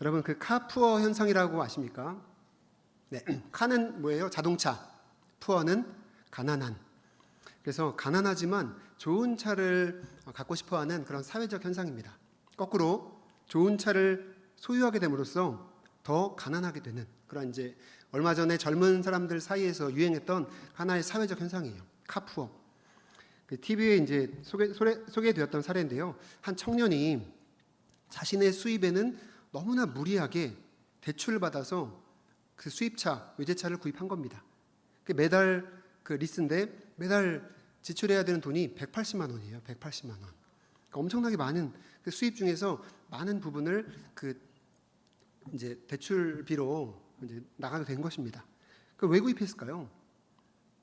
여러분 그 카푸어 현상이라고 아십니까? 네, 카는 뭐예요? 자동차. 푸어는 가난한. 그래서 가난하지만 좋은 차를 갖고 싶어하는 그런 사회적 현상입니다. 거꾸로 좋은 차를 소유하게 됨으로써 더 가난하게 되는 그런 이제 얼마 전에 젊은 사람들 사이에서 유행했던 하나의 사회적 현상이에요. 카푸어. TV에 이제 소개되었던 사례인데요. 한 청년이 자신의 수입에는 너무나 무리하게 대출을 받아서 그 수입차, 외제차를 구입한 겁니다. 매달 그 리스인데 매달 지출해야 되는 돈이 180만 원이에요. 180만 원. 그러니까 엄청나게 많은 그 수입 중에서 많은 부분을 그 이제 대출비로 이제 나가게 된 것입니다. 왜 구입했을까요?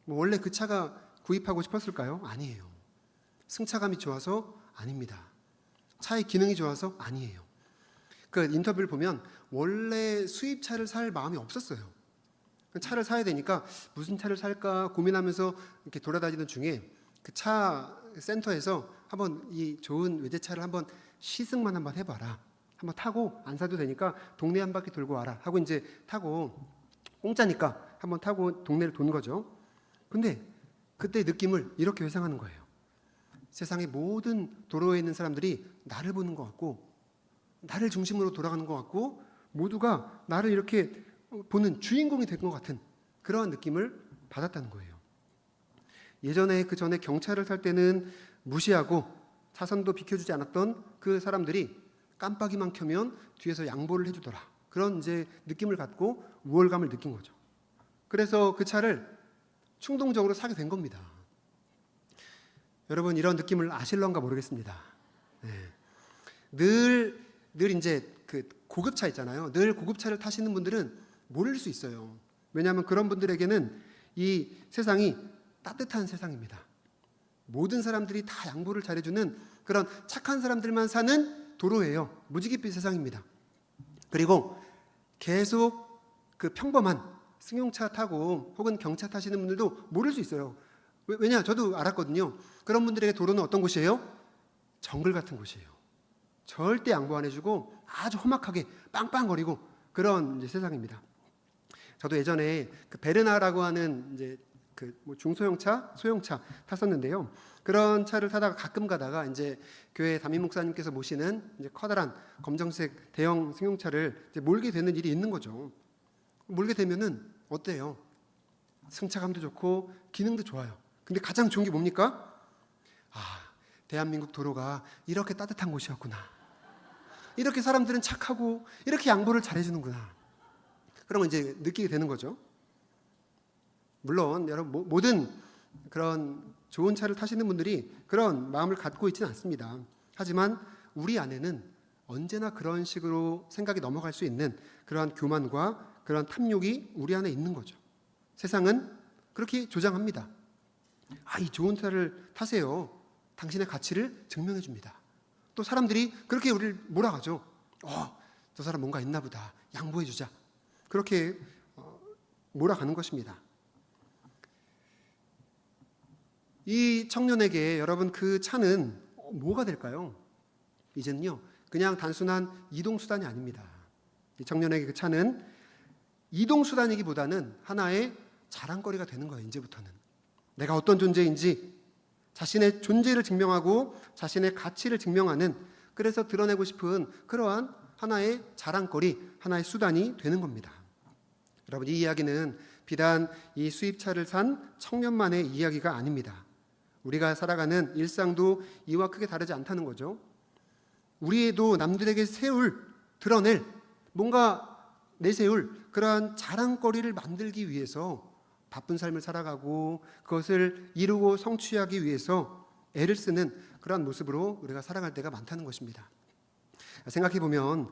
뭐 원래 그 차가 구입하고 싶었을까요? 아니에요. 승차감이 좋아서 아닙니다. 차의 기능이 좋아서 아니에요. 그 인터뷰를 보면 원래 수입차를 살 마음이 없었어요. 차를 사야 되니까 무슨 차를 살까 고민하면서 이렇게 돌아다니던 중에 그 차 센터에서 한번 이 좋은 외제차를 한번 시승만 한번 해봐라. 한번 타고 안 사도 되니까 동네 한 바퀴 돌고 와라 하고 이제 타고 공짜니까 한번 타고 동네를 돈 거죠. 근데 그때 느낌을 이렇게 회상하는 거예요. 세상의 모든 도로에 있는 사람들이 나를 보는 것 같고 나를 중심으로 돌아가는 것 같고 모두가 나를 이렇게 보는 주인공이 된 것 같은 그러한 느낌을 받았다는 거예요. 예전에 그 전에 경차를 탈 때는 무시하고 차선도 비켜주지 않았던 그 사람들이 깜빡이만 켜면 뒤에서 양보를 해주더라. 그런 이제 느낌을 갖고 우월감을 느낀 거죠. 그래서 그 차를 충동적으로 사게 된 겁니다. 여러분 이런 느낌을 아실런가 모르겠습니다. 네. 늘 이제 그 고급차 있잖아요. 늘 고급차를 타시는 분들은 모를 수 있어요. 왜냐하면 그런 분들에게는 이 세상이 따뜻한 세상입니다. 모든 사람들이 다 양보를 잘해주는 그런 착한 사람들만 사는 도로예요. 무지갯빛 세상입니다. 그리고 계속 그 평범한 승용차 타고 혹은 경차 타시는 분들도 모를 수 있어요. 왜냐? 저도 알았거든요. 그런 분들에게 도로는 어떤 곳이에요? 정글 같은 곳이에요. 절대 양보 안 해주고 아주 험악하게 빵빵거리고 그런 이제 세상입니다. 저도 예전에 그 베르나라고 하는 이제 그 뭐 중소형차, 소형차 탔었는데요. 그런 차를 타다가 가끔 가다가 이제 교회 담임 목사님께서 모시는 이제 커다란 검정색 대형 승용차를 이제 몰게 되는 일이 있는 거죠. 몰게 되면은 어때요? 승차감도 좋고 기능도 좋아요. 근데 가장 좋은 게 뭡니까? 대한민국 도로가 이렇게 따뜻한 곳이었구나. 이렇게 사람들은 착하고 이렇게 양보를 잘해주는구나. 그런 걸 이제 느끼게 되는 거죠. 물론 여러분 모든 그런 좋은 차를 타시는 분들이 그런 마음을 갖고 있지는 않습니다. 하지만 우리 안에는 언제나 그런 식으로 생각이 넘어갈 수 있는 그러한 교만과 그러한 탐욕이 우리 안에 있는 거죠. 세상은 그렇게 조장합니다. 이 좋은 차를 타세요. 당신의 가치를 증명해 줍니다. 또 사람들이 그렇게 우리를 몰아가죠. 저 사람 뭔가 있나 보다. 양보해 주자. 그렇게 몰아가는 것입니다. 이 청년에게 여러분 그 차는 뭐가 될까요? 이제는요 그냥 단순한 이동수단이 아닙니다. 이 청년에게 그 차는 이동수단이기보다는 하나의 자랑거리가 되는 거예요. 이제부터는 내가 어떤 존재인지 자신의 존재를 증명하고 자신의 가치를 증명하는, 그래서 드러내고 싶은 그러한 하나의 자랑거리, 하나의 수단이 되는 겁니다. 여러분 이 이야기는 비단 이 수입차를 산 청년만의 이야기가 아닙니다. 우리가 살아가는 일상도 이와 크게 다르지 않다는 거죠. 우리에도 남들에게 드러낼, 뭔가 내세울 그러한 자랑거리를 만들기 위해서 바쁜 삶을 살아가고 그것을 이루고 성취하기 위해서 애를 쓰는 그러한 모습으로 우리가 살아갈 때가 많다는 것입니다. 생각해보면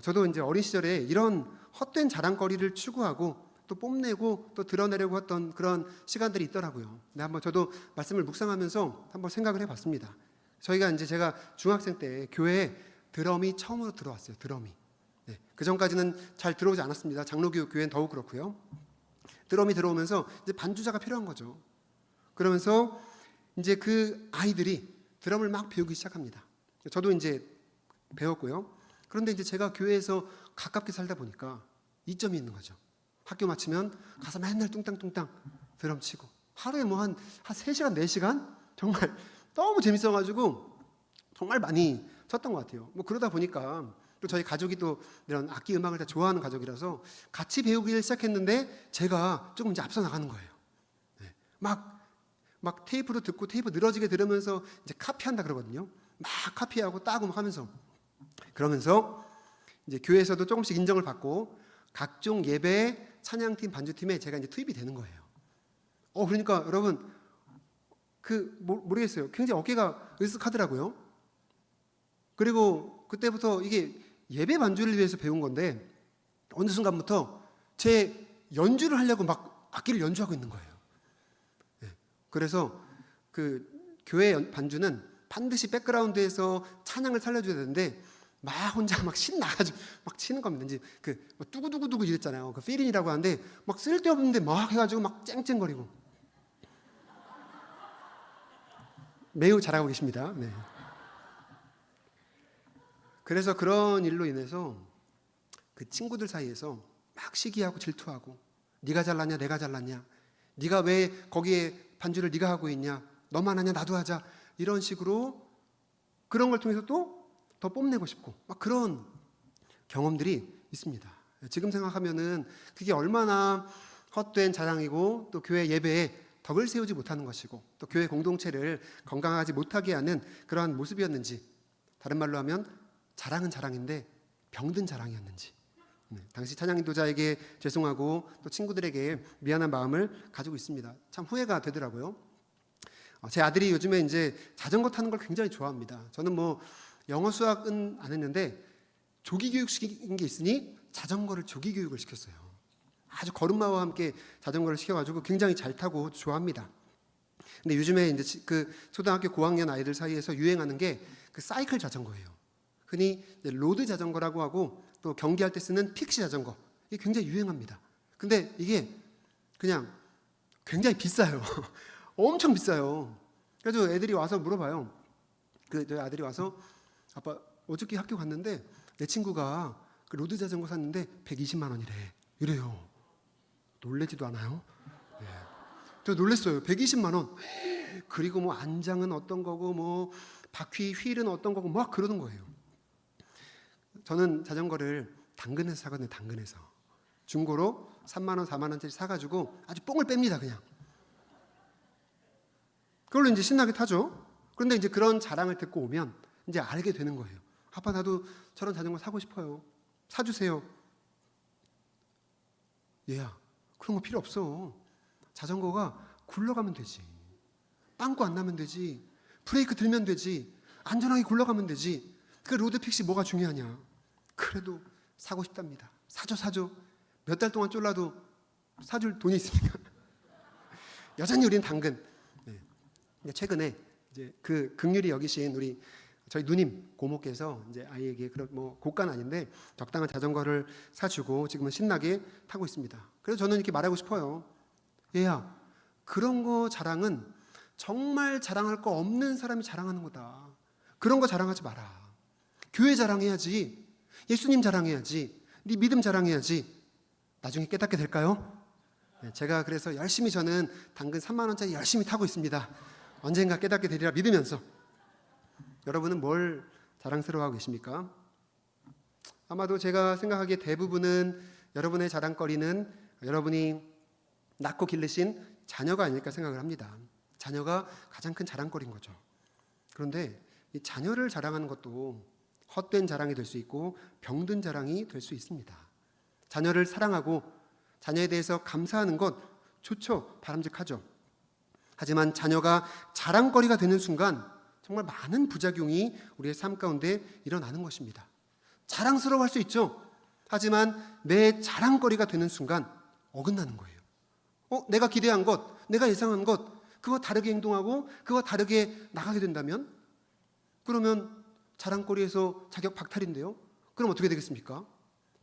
저도 이제 어린 시절에 이런 헛된 자랑거리를 추구하고 또 뽐내고 또 드러내려고 했던 그런 시간들이 있더라고요. 근데 한번 저도 말씀을 묵상하면서 한번 생각을 해봤습니다. 제가 중학생 때 교회에 드럼이 처음으로 들어왔어요. 드럼이. 네, 그 전까지는 잘 들어오지 않았습니다. 장로교 교회는 더욱 그렇고요. 드럼이 들어오면서 이제 반주자가 필요한 거죠. 그러면서 이제 그 아이들이 드럼을 막 배우기 시작합니다. 저도 이제 배웠고요. 그런데 이제 제가 교회에서 가깝게 살다 보니까 이점이 있는 거죠. 학교 마치면 가서 맨날 뚱땅뚱땅 드럼 치고 하루에 뭐 한 3시간, 4시간 정말 너무 재밌어가지고 정말 많이 쳤던 것 같아요. 뭐 그러다 보니까 또 저희 가족이 또 이런 악기 음악을 다 좋아하는 가족이라서 같이 배우기를 시작했는데 제가 조금 이제 앞서 나가는 거예요. 네. 막 테이프로 듣고 테이프 늘어지게 들으면서 이제 카피한다 그러거든요. 막 카피하고 따고 막 하면서 그러면서 이제 교회에서도 조금씩 인정을 받고 각종 예배, 찬양팀, 반주팀에 제가 이제 투입이 되는 거예요. 그러니까 여러분 모르겠어요. 굉장히 어깨가 으쓱하더라고요. 그리고 그때부터 이게 예배 반주를 위해서 배운 건데 어느 순간부터 제 연주를 하려고 막 악기를 연주하고 있는 거예요. 네. 그래서 그 교회 반주는 반드시 백그라운드에서 찬양을 살려줘야 되는데 막 혼자 막 신나가지고 막 치는 겁니다. 이제 뭐 뚜구두구두구 이랬잖아요. 그 필인이라고 하는데 막 쓸데없는데 막 해가지고 막 쨍쨍거리고 매우 잘하고 계십니다. 네. 그래서 그런 일로 인해서 그 친구들 사이에서 막 시기하고 질투하고 네가 잘났냐 내가 잘났냐 네가 왜 거기에 반주를 네가 하고 있냐 너만 하냐 나도 하자 이런 식으로 그런 걸 통해서 또 더 뽐내고 싶고 막 그런 경험들이 있습니다. 지금 생각하면은 그게 얼마나 헛된 자랑이고 또 교회 예배에 덕을 세우지 못하는 것이고 또 교회 공동체를 건강하지 못하게 하는 그러한 모습이었는지 다른 말로 하면 자랑은 자랑인데 병든 자랑이었는지 당시 찬양 인도자에게 죄송하고 또 친구들에게 미안한 마음을 가지고 있습니다. 참 후회가 되더라고요. 제 아들이 요즘에 이제 자전거 타는 걸 굉장히 좋아합니다. 저는 뭐 영어 수학은 안 했는데 조기 교육 시킨 게 있으니 자전거를 조기 교육을 시켰어요. 아주 걸음마와 함께 자전거를 시켜가지고 굉장히 잘 타고 좋아합니다. 근데 요즘에 이제 그 초등학교 고학년 아이들 사이에서 유행하는 게 그 사이클 자전거예요. 흔히 로드 자전거라고 하고 또 경기할 때 쓰는 픽시 자전거 이게 굉장히 유행합니다. 근데 이게 그냥 굉장히 비싸요. 엄청 비싸요. 그래서 애들이 와서 물어봐요. 저희 아들이 와서 아빠 어저께 학교 갔는데 내 친구가 그 로드 자전거 샀는데 120만 원이래. 이래요. 놀래지도 않아요? 네. 저 놀랬어요. 120만 원. 그리고 뭐 안장은 어떤 거고 뭐 바퀴 휠은 어떤 거고 막 그러는 거예요. 저는 자전거를 당근에서 사거든요. 당근에서 중고로 3만 원, 4만 원짜리 사가지고 아주 뽕을 뺍니다. 그냥 그걸로 이제 신나게 타죠. 그런데 이제 그런 자랑을 듣고 오면 이제 알게 되는 거예요. 아빠 나도 저런 자전거 사고 싶어요. 사주세요. 얘야 그런 거 필요 없어. 자전거가 굴러가면 되지. 빵꾸 안 나면 되지. 브레이크 들면 되지. 안전하게 굴러가면 되지. 그 로드픽시 뭐가 중요하냐. 그래도 사고 싶답니다. 사줘. 몇 달 동안 쫄라도 사줄 돈이 있습니까? 여전히 우리는 당근. 네. 최근에 이제 그 긍휼히 여기신 우리 저희 누님 고모께서 이제 아이에게 그런 뭐 고가는 아닌데 적당한 자전거를 사주고 지금은 신나게 타고 있습니다. 그래서 저는 이렇게 말하고 싶어요. 얘야, 그런 거 자랑은 정말 자랑할 거 없는 사람이 자랑하는 거다. 그런 거 자랑하지 마라. 교회 자랑해야지. 예수님 자랑해야지. 네 믿음 자랑해야지. 나중에 깨닫게 될까요? 네, 제가 그래서 열심히 저는 당근 3만 원짜리 열심히 타고 있습니다. 언젠가 깨닫게 되리라 믿으면서. 여러분은 뭘 자랑스러워하고 계십니까? 아마도 제가 생각하기에 대부분은 여러분의 자랑거리는 여러분이 낳고 기르신 자녀가 아닐까 생각을 합니다. 자녀가 가장 큰 자랑거리인 거죠. 그런데 이 자녀를 자랑하는 것도 헛된 자랑이 될 수 있고 병든 자랑이 될 수 있습니다. 자녀를 사랑하고 자녀에 대해서 감사하는 것 좋죠. 바람직하죠. 하지만 자녀가 자랑거리가 되는 순간 정말 많은 부작용이 우리의 삶 가운데 일어나는 것입니다. 자랑스러워할 수 있죠. 하지만 내 자랑거리가 되는 순간 어긋나는 거예요. 내가 기대한 것, 내가 예상한 것, 그거 다르게 행동하고 그거 다르게 나가게 된다면 그러면 자랑거리에서 자격 박탈인데요. 그럼 어떻게 되겠습니까?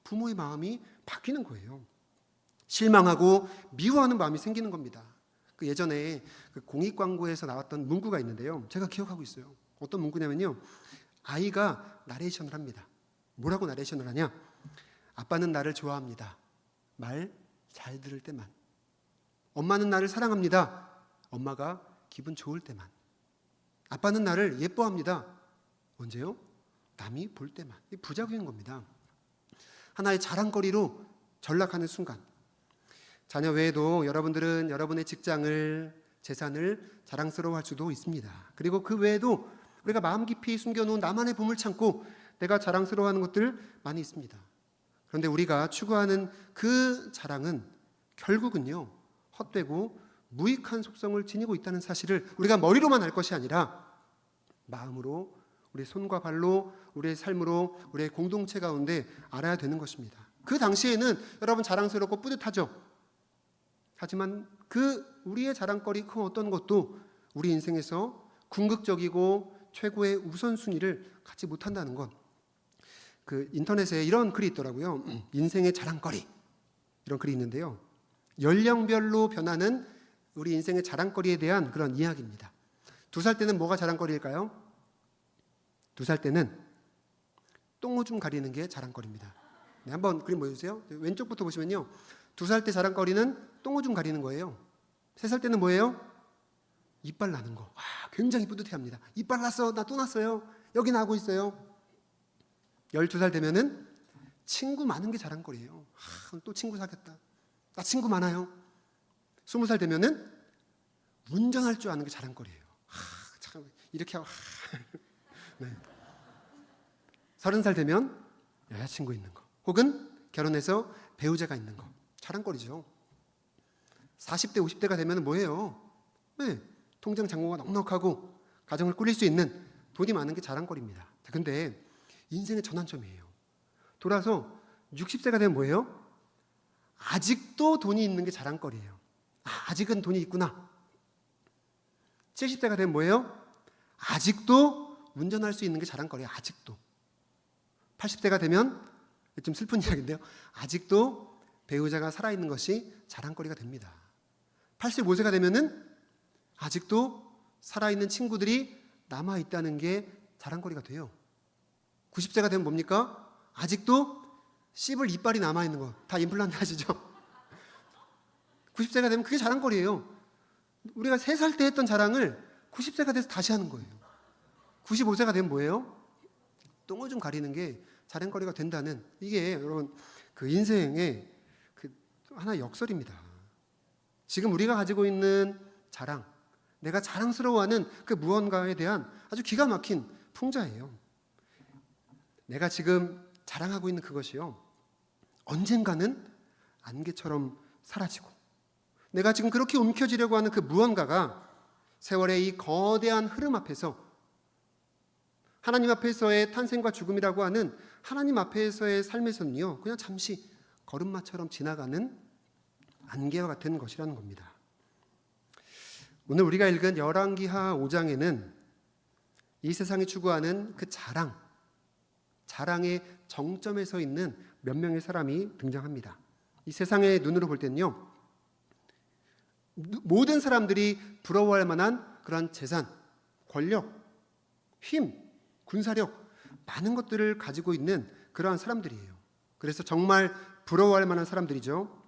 부모의 마음이 바뀌는 거예요. 실망하고 미워하는 마음이 생기는 겁니다. 그 예전에 그 공익 광고에서 나왔던 문구가 있는데요. 제가 기억하고 있어요. 어떤 문구냐면요. 아이가 나레이션을 합니다. 뭐라고 나레이션을 하냐? 아빠는 나를 좋아합니다. 말 잘 들을 때만. 엄마는 나를 사랑합니다. 엄마가 기분 좋을 때만. 아빠는 나를 예뻐합니다. 언제요? 남이 볼 때만. 이 부작용인 겁니다. 하나의 자랑거리로 전락하는 순간. 자녀 외에도 여러분들은 여러분의 직장을, 재산을 자랑스러워할 수도 있습니다. 그리고 그 외에도 우리가 마음 깊이 숨겨놓은 나만의 보물창고, 내가 자랑스러워하는 것들 많이 있습니다. 그런데 우리가 추구하는 그 자랑은 결국은요, 헛되고 무익한 속성을 지니고 있다는 사실을 우리가 머리로만 알 것이 아니라 마음으로, 우리의 손과 발로, 우리의 삶으로, 우리의 공동체 가운데 알아야 되는 것입니다. 그 당시에는 여러분 자랑스럽고 뿌듯하죠. 하지만 그 우리의 자랑거리 그 어떤 것도 우리 인생에서 궁극적이고 최고의 우선순위를 갖지 못한다는 것. 그 인터넷에 이런 글이 있더라고요. 인생의 자랑거리, 이런 글이 있는데요. 연령별로 변하는 우리 인생의 자랑거리에 대한 그런 이야기입니다. 2살 때는 뭐가 자랑거리일까요? 2살 때는 똥오줌 가리는 게 자랑거리입니다. 네, 한번 그림 보여주세요. 왼쪽부터 보시면요, 2살 때 자랑거리는 똥오줌 가리는 거예요. 3살 때는 뭐예요? 이빨 나는 거. 와, 굉장히 뿌듯해합니다. 이빨 났어, 나 또 났어요, 여기 나고 있어요. 12살 되면은 친구 많은 게 자랑거리예요. 또 친구 사귀었다, 나 친구 많아요. 20살 되면은 운전할 줄 아는 게 자랑거리예요. 참 이렇게 하고. 네. 30살 되면 여자친구 있는 거, 혹은 결혼해서 배우자가 있는 거, 자랑거리죠. 40대, 50대가 되면 뭐예요? 네, 통장 잔고가 넉넉하고 가정을 꾸릴 수 있는 돈이 많은 게 자랑거리입니다. 근데 인생의 전환점이에요. 돌아서 60세가 되면 뭐예요? 아직도 돈이 있는 게 자랑거리예요. 아직은 돈이 있구나. 70세가 되면 뭐예요? 아직도 운전할 수 있는 게 자랑거리예요. 아직도. 80세가 되면 좀 슬픈 이야기인데요, 아직도 배우자가 살아있는 것이 자랑거리가 됩니다. 85세가 되면은 아직도 살아있는 친구들이 남아있다는 게 자랑거리가 돼요. 90세가 되면 뭡니까? 아직도 씹을 이빨이 남아있는 거. 다 임플란트 하시죠? 90세가 되면 그게 자랑거리예요. 우리가 3살 때 했던 자랑을 90세가 돼서 다시 하는 거예요. 95세가 되면 뭐예요? 똥오줌 가리는 게 자랑거리가 된다는, 이게 여러분 그 인생의 그 하나의 역설입니다. 지금 우리가 가지고 있는 자랑, 내가 자랑스러워하는 그 무언가에 대한 아주 기가 막힌 풍자예요. 내가 지금 자랑하고 있는 그것이요, 언젠가는 안개처럼 사라지고, 내가 지금 그렇게 움켜쥐려고 하는 그 무언가가 세월의 이 거대한 흐름 앞에서, 하나님 앞에서의 탄생과 죽음이라고 하는 하나님 앞에서의 삶에서는요, 그냥 잠시 걸음마처럼 지나가는 안개와 같은 것이라는 겁니다. 오늘 우리가 읽은 열왕기하 5장에는 이 세상이 추구하는 그 자랑의 정점에 서 있는 몇 명의 사람이 등장합니다. 이 세상의 눈으로 볼 때는요, 모든 사람들이 부러워할 만한 그런 재산, 권력, 힘, 군사력, 많은 것들을 가지고 있는 그러한 사람들이에요. 그래서 정말 부러워할 만한 사람들이죠.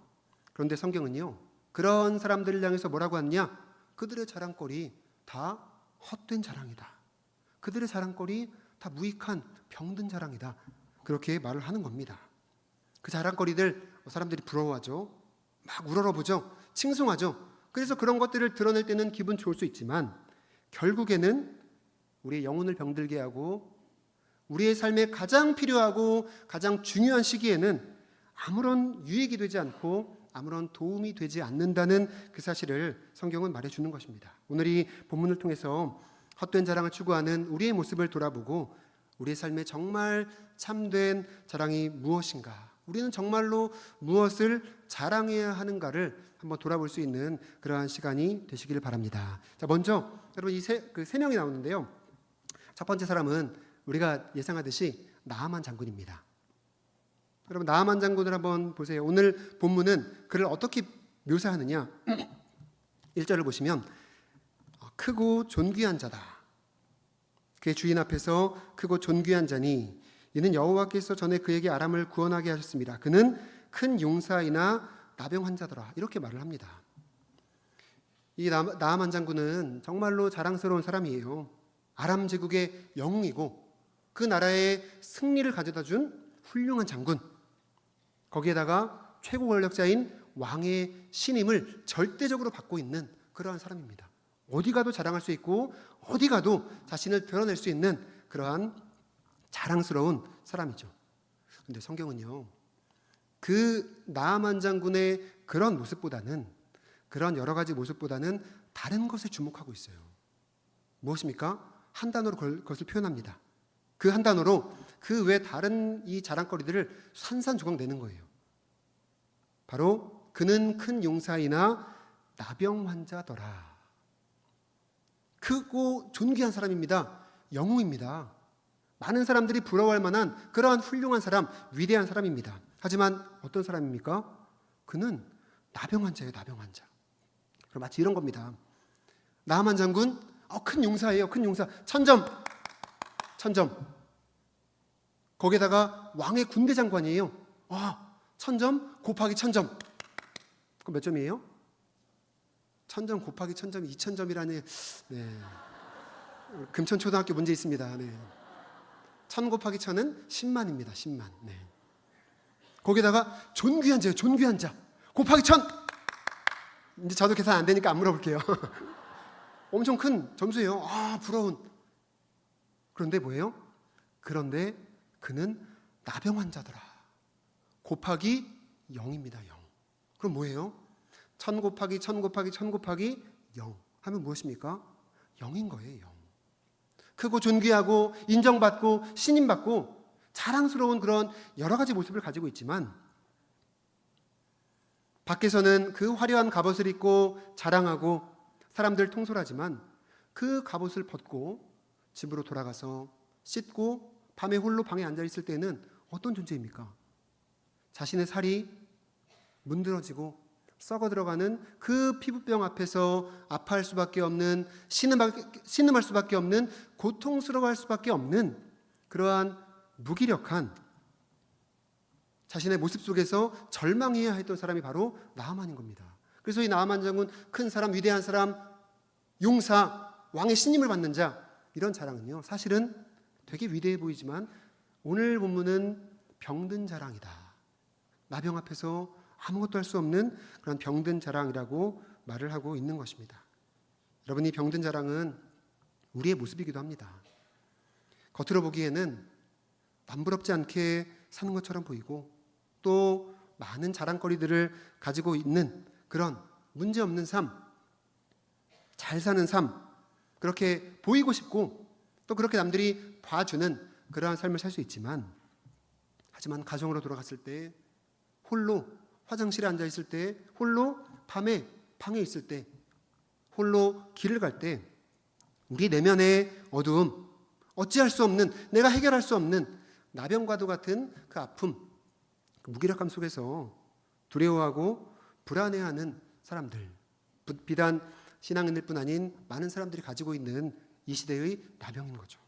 그런데 성경은요, 그런 사람들을 향해서 뭐라고 하느냐? 그들의 자랑거리 다 헛된 자랑이다. 그들의 자랑거리 다 무익한 병든 자랑이다. 그렇게 말을 하는 겁니다. 그 자랑거리들 사람들이 부러워하죠. 막 우러러보죠. 칭송하죠. 그래서 그런 것들을 드러낼 때는 기분 좋을 수 있지만, 결국에는 우리의 영혼을 병들게 하고 우리의 삶에 가장 필요하고 가장 중요한 시기에는 아무런 유익이 되지 않고 아무런 도움이 되지 않는다는 그 사실을 성경은 말해주는 것입니다. 오늘 이 본문을 통해서 헛된 자랑을 추구하는 우리의 모습을 돌아보고 우리의 삶에 정말 참된 자랑이 무엇인가, 우리는 정말로 무엇을 자랑해야 하는가를 한번 돌아볼 수 있는 그러한 시간이 되시기를 바랍니다. 자, 먼저 여러분 이 세 명이 나오는데요. 첫 번째 사람은 우리가 예상하듯이 나하만 장군입니다. 여러분 나하만 장군을 한번 보세요. 오늘 본문은 그를 어떻게 묘사하느냐? 1절을 보시면 크고 존귀한 자다. 그의 주인 앞에서 크고 존귀한 자니 이는 여호와께서 전에 그에게 아람을 구원하게 하셨습니다. 그는 큰 용사이나 나병 환자더라. 이렇게 말을 합니다. 이 나아만 장군은 정말로 자랑스러운 사람이에요. 아람 제국의 영웅이고 그 나라의 승리를 가져다 준 훌륭한 장군, 거기에다가 최고 권력자인 왕의 신임을 절대적으로 받고 있는 그러한 사람입니다. 어디 가도 자랑할 수 있고 어디 가도 자신을 드러낼 수 있는 그러한 자랑스러운 사람이죠. 그런데 성경은요, 그 나아만 장군의 그런 모습보다는, 그런 여러 가지 모습보다는 다른 것에 주목하고 있어요. 무엇입니까? 한 단어로 그것을 표현합니다. 그 한 단어로 그 외 다른 이 자랑거리들을 산산조각 내는 거예요. 바로 그는 큰 용사이나 나병 환자더라. 크고 존귀한 사람입니다. 영웅입니다. 많은 사람들이 부러워할 만한 그러한 훌륭한 사람, 위대한 사람입니다. 하지만 어떤 사람입니까? 그는 나병 환자예요. 나병 환자. 그럼 마치 이런 겁니다. 나아만 장군, 큰 용사예요. 큰 용사. 1000점. 1000점. 거기에다가 왕의 군대 장관이에요. 1000점 곱하기 1000점. 그럼 몇 점이에요? 1000점 곱하기 1000점이 2000점이라니. 네. 금천초등학교 문제 있습니다. 네. 1000 곱하기 1000은 10만입니다. 10만. 네. 거기다가 존귀한 자예요. 존귀한 자. 곱하기 1000. 이제 저도 계산 안 되니까 안 물어볼게요. 엄청 큰 점수예요. 부러운. 그런데 뭐예요? 그런데 그는 나병 환자더라. 곱하기 0입니다. 0. 그럼 뭐예요? 1000 곱하기 1000 곱하기 1000 곱하기 0 하면 무엇입니까? 0인 거예요. 0. 크고 존귀하고 인정받고 신임받고 자랑스러운 그런 여러 가지 모습을 가지고 있지만 밖에서는 그 화려한 갑옷을 입고 자랑하고 사람들 통솔하지만 그 갑옷을 벗고 집으로 돌아가서 씻고 밤에 홀로 방에 앉아 있을 때는 어떤 존재입니까? 자신의 살이 문드러지고 썩어 들어가는 그 피부병 앞에서 아파할 수밖에 없는, 신음할 수밖에 없는, 고통스러워할 수밖에 없는 그러한 무기력한 자신의 모습 속에서 절망해야 했던 사람이 바로 나아만인 겁니다. 그래서 이 나아만 장군, 큰 사람, 위대한 사람, 용사, 왕의 신임을 받는 자, 이런 자랑은요 사실은 되게 위대해 보이지만 오늘 본문은 병든 자랑이다. 나병 앞에서 아무것도 할 수 없는 그런 병든 자랑이라고 말을 하고 있는 것입니다. 여러분, 이 병든 자랑은 우리의 모습이기도 합니다. 겉으로 보기에는 남부럽지 않게 사는 것처럼 보이고 또 많은 자랑거리들을 가지고 있는 그런 문제없는 삶, 잘 사는 삶, 그렇게 보이고 싶고 또 그렇게 남들이 봐주는 그러한 삶을 살 수 있지만, 하지만 가정으로 돌아갔을 때, 홀로 화장실에 앉아 있을 때, 홀로 밤에 방에 있을 때, 홀로 길을 갈 때 우리 내면의 어두움, 어찌할 수 없는, 내가 해결할 수 없는 나병과도 같은 그 아픔, 그 무기력함 속에서 두려워하고 불안해하는 사람들, 비단 신앙인들뿐 아닌 많은 사람들이 가지고 있는 이 시대의 나병인 거죠.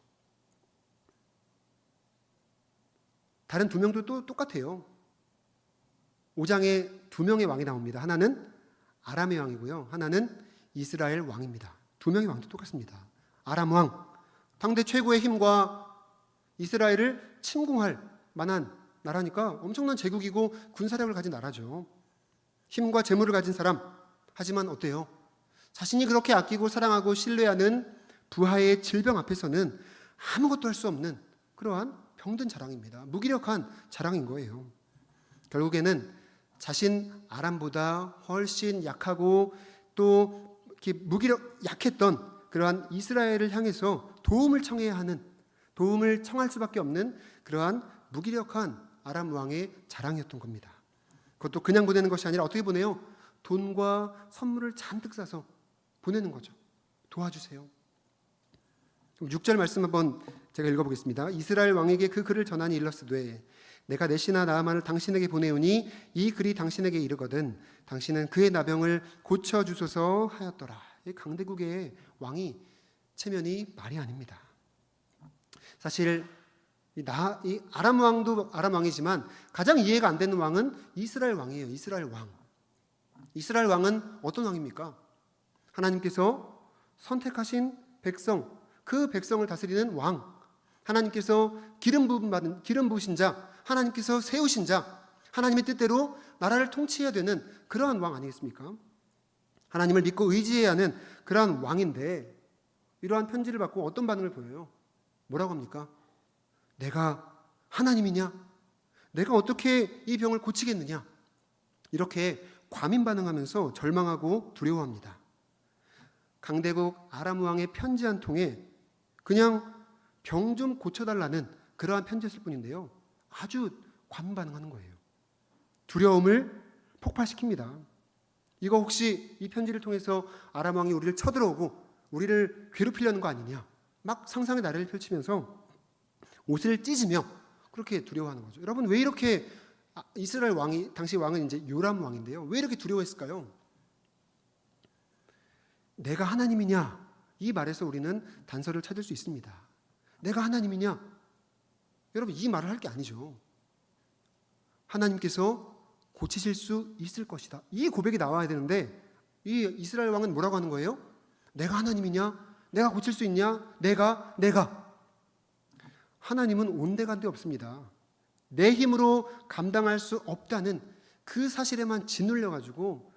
다른 두 명도 또 똑같아요. 5장에 두 명의 왕이 나옵니다. 하나는 아람의 왕이고요, 하나는 이스라엘 왕입니다. 두 명의 왕도 똑같습니다. 아람 왕, 당대 최고의 힘과 이스라엘을 침공할 만한 나라니까 엄청난 제국이고 군사력을 가진 나라죠. 힘과 재물을 가진 사람. 하지만 어때요? 자신이 그렇게 아끼고 사랑하고 신뢰하는 부하의 질병 앞에서는 아무것도 할 수 없는 그러한 병든 자랑입니다. 무기력한 자랑인 거예요. 결국에는 자신 아람보다 훨씬 약하고 또 약했던 그러한 이스라엘을 향해서 도움을 청해야 하는, 도움을 청할 수밖에 없는 그러한 무기력한 아람 왕의 자랑이었던 겁니다. 그것도 그냥 보내는 것이 아니라 어떻게 보내요? 돈과 선물을 잔뜩 싸서 보내는 거죠. 도와주세요. 6절 말씀 한번 제가 읽어보겠습니다. 이스라엘 왕에게 그 글을 전하니 일렀으되 내가 내 신하 나아만을 당신에게 보내오니 이 글이 당신에게 이르거든 당신은 그의 나병을 고쳐주소서 하였더라. 이 강대국의 왕이 체면이 말이 아닙니다. 사실 이 아람 왕도 아람 왕이지만 가장 이해가 안 되는 왕은 이스라엘 왕이에요. 이스라엘 왕. 이스라엘 왕은 어떤 왕입니까? 하나님께서 선택하신 백성, 그 백성을 다스리는 왕. 하나님께서 기름 부으신 자, 하나님께서 세우신 자, 하나님의 뜻대로 나라를 통치해야 되는 그러한 왕 아니겠습니까? 하나님을 믿고 의지해야 하는 그러한 왕인데 이러한 편지를 받고 어떤 반응을 보여요? 뭐라고 합니까? 내가 하나님이냐? 내가 어떻게 이 병을 고치겠느냐? 이렇게 과민 반응하면서 절망하고 두려워합니다. 강대국 아람 왕의 편지 한 통에 그냥 병 좀 고쳐달라는 그러한 편지였을 뿐인데요. 아주 과민 반응하는 거예요. 두려움을 폭발시킵니다. 이거 혹시 이 편지를 통해서 아람 왕이 우리를 쳐들어오고 우리를 괴롭히려는 거 아니냐? 막 상상의 나래를 펼치면서 옷을 찢으며 그렇게 두려워하는 거죠. 여러분 왜 이렇게 이스라엘 왕이 당시 왕은 이제 요람 왕인데요. 왜 이렇게 두려워했을까요? 내가 하나님이냐? 이 말에서 우리는 단서를 찾을 수 있습니다. 내가 하나님이냐? 여러분 이 말을 할 게 아니죠. 하나님께서 고치실 수 있을 것이다. 이 고백이 나와야 되는데 이 이스라엘 왕은 뭐라고 하는 거예요? 내가 하나님이냐? 내가 고칠 수 있냐? 내가. 하나님은 온데간데 없습니다. 내 힘으로 감당할 수 없다는 그 사실에만 짓눌려가지고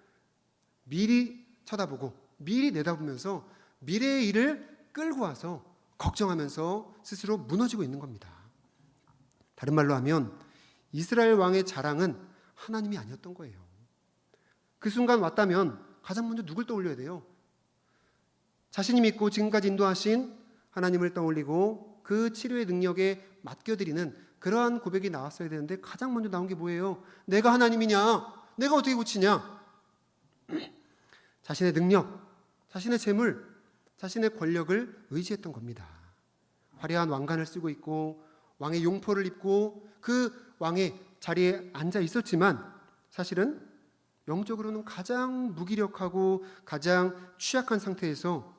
미리 쳐다보고 미리 내다보면서 미래의 일을 끌고 와서 걱정하면서 스스로 무너지고 있는 겁니다. 다른 말로 하면 이스라엘 왕의 자랑은 하나님이 아니었던 거예요. 그 순간 왔다면 가장 먼저 누굴 떠올려야 돼요? 자신이 믿고 지금까지 인도하신 하나님을 떠올리고 그 치료의 능력에 맡겨드리는 그러한 고백이 나왔어야 되는데 가장 먼저 나온 게 뭐예요? 내가 하나님이냐? 내가 어떻게 고치냐? 자신의 능력, 자신의 재물, 자신의 권력을 의지했던 겁니다. 화려한 왕관을 쓰고 있고 왕의 용포를 입고 그 왕의 자리에 앉아 있었지만 사실은 영적으로는 가장 무기력하고 가장 취약한 상태에서